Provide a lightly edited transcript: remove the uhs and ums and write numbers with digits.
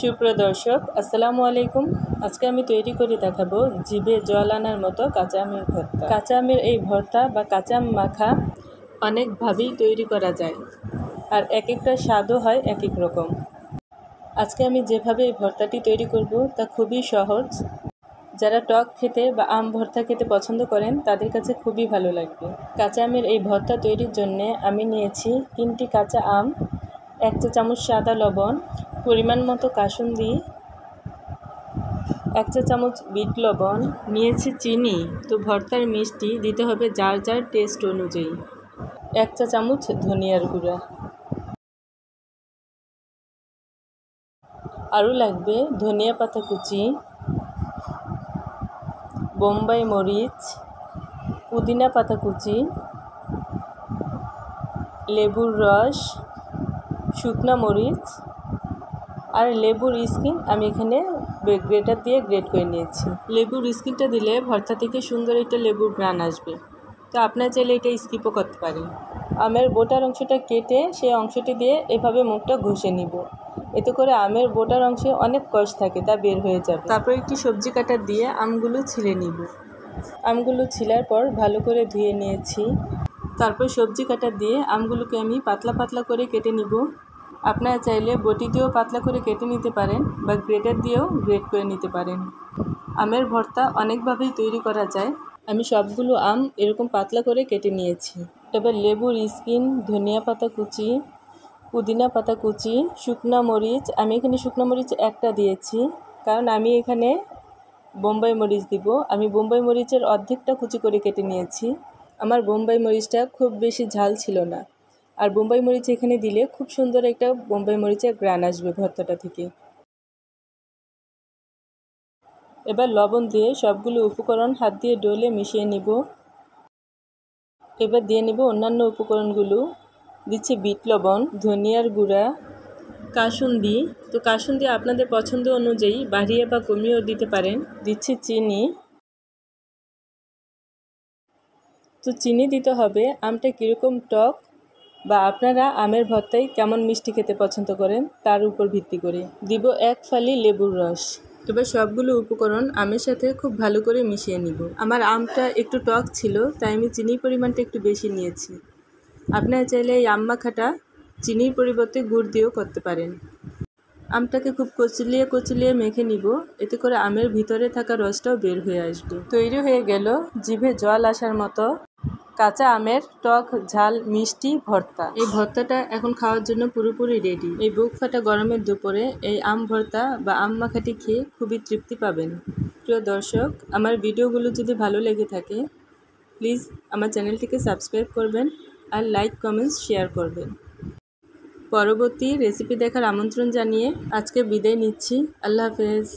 সুপ্রিয় দর্শক, আসসালামু আলাইকুম। আজকে আমি তৈরি করে দেখাবো জিভে জল আনার মতো কাঁচা আমের ভর্তা। কাঁচা আমের এই ভর্তা বা কাঁচা আম মাখা অনেকভাবেই তৈরি করা যায়, আর এক একটা স্বাদও হয় এক এক রকম। আজকে আমি যেভাবে এই ভর্তাটি তৈরি করব তা খুবই সহজ। যারা টক খেতে বা আম ভর্তা খেতে পছন্দ করেন তাদের কাছে খুবই ভালো লাগবে। কাঁচা আমের এই ভর্তা তৈরির জন্য আমি নিয়েছি 3টি কাঁচা আম, 1 চা চামচ সাদা লবণ, পরিমাণ মতো কাসুন্দি, 1 চা চামচ বিট লবণ, নিয়েছি চিনি। তো ভর্তার মিষ্টি দিতে হবে যার যার টেস্ট অনুযায়ী। 1 চা চামচ ধনিয়ার গুঁড়া, আরও লাগবে ধনিয়া পাতা কুচি, বোম্বাই মরিচ, পুদিনা পাতা কুচি, লেবুর রস, শুকনা মরিচ আর লেবুর স্কিন আমি এখানে গ্রেটার দিয়ে গ্রেট করে নিয়েছি। লেবুর স্কিনটা দিলে ভর্তা থেকে সুন্দর একটা লেবুর ঘ্রাণ আসবে, তো আপনারা চাইলে এটা স্কিপও করতে পারেন। আমের বোটার অংশটা কেটে সেই অংশটি দিয়ে এভাবে মুখটা ঘষে নিব। এতে করে আমের বোটার অংশে অনেক কষ থাকে, তা বের হয়ে যাবে। তারপর একটি সবজি কাটার দিয়ে আমগুলো ছিলে নিব। আমগুলো ছিলার পর ভালো করে ধুয়ে নিয়েছি। তারপর সবজি কাটার দিয়ে আমগুলোকে আমি পাতলা পাতলা করে কেটে নিব। আপনারা চাইলে বটি দিয়েও পাতলা করে কেটে নিতে পারেন বা গ্রেটার দিয়েও গ্রেট করে নিতে পারেন। আমের ভর্তা অনেকভাবেই তৈরি করা যায়। আমি সবগুলো আম এরকম পাতলা করে কেটে নিয়েছি। এবার লেবুর স্কিন, ধনিয়া পাতা কুচি, পুদিনা পাতা কুচি, শুকনা মরিচ, আমি এখানে শুকনো মরিচ একটা দিয়েছি কারণ আমি এখানে বোম্বাই মরিচ দিব। আমি বোম্বাই মরিচের অর্ধেকটা কুচি করে কেটে নিয়েছি। আমার বোম্বাই মরিচটা খুব বেশি ঝাল ছিল না, আর বোম্বাই মরিচ এখানে দিলে খুব সুন্দর একটা বোম্বাই মরিচের ঘ্রাণ আসবে ভর্তাটা থেকে। এবার লবণ দিয়ে সবগুলো উপকরণ হাত দিয়ে ডলে মিশিয়ে নিব। এবার দিয়ে নিব অন্যান্য উপকরণগুলো। দিচ্ছি বিট লবণ, ধনিয়ার গুঁড়া, কাসুন্দি। তো কাসুন্দি আপনাদের পছন্দ অনুযায়ী বাড়িয়ে বা কমিয়েও দিতে পারেন। দিচ্ছি চিনি। তো চিনি দিতে হবে আমটা কীরকম টক বা আপনারা আমের ভর্তায় কেমন মিষ্টি খেতে পছন্দ করেন তার উপর ভিত্তি করে। দিব 1 ফালি লেবুর রস। এবার সবগুলো উপকরণ আমের সাথে খুব ভালো করে মিশিয়ে নিব। আমার আমটা একটু টক ছিল, তাই আমি চিনির পরিমাণটা একটু বেশি নিয়েছি। আপনারা চাইলে এই আম মাখাটা চিনির পরিবর্তে গুড় দিয়েও করতে পারেন। আমটাকে খুব কচলিয়ে মেখে নিব, এতে করে আমের ভিতরে থাকা রসটাও বের হয়ে আসবে। তৈরি হয়ে গেল জিভে জল আসার মতো কাঁচা আমের টক ঝাল মিষ্টি ভর্তা। এই ভর্তাটা এখন খাওয়ার জন্য পুরোপুরি রেডি। এই বুক ফাটা গরমের দুপুরে এই আম ভর্তা বা আম মাখাটি খেয়ে খুবই তৃপ্তি পাবেন। প্রিয় দর্শক, আমার ভিডিওগুলো যদি ভালো লেগে থাকে প্লিজ আমার চ্যানেলটিকে সাবস্ক্রাইব করবেন আর লাইক, কমেন্টস, শেয়ার করবেন। পরবর্তী রেসিপি দেখার আমন্ত্রণ জানিয়ে আজকে বিদায় নিচ্ছি। আল্লাহ হাফেজ।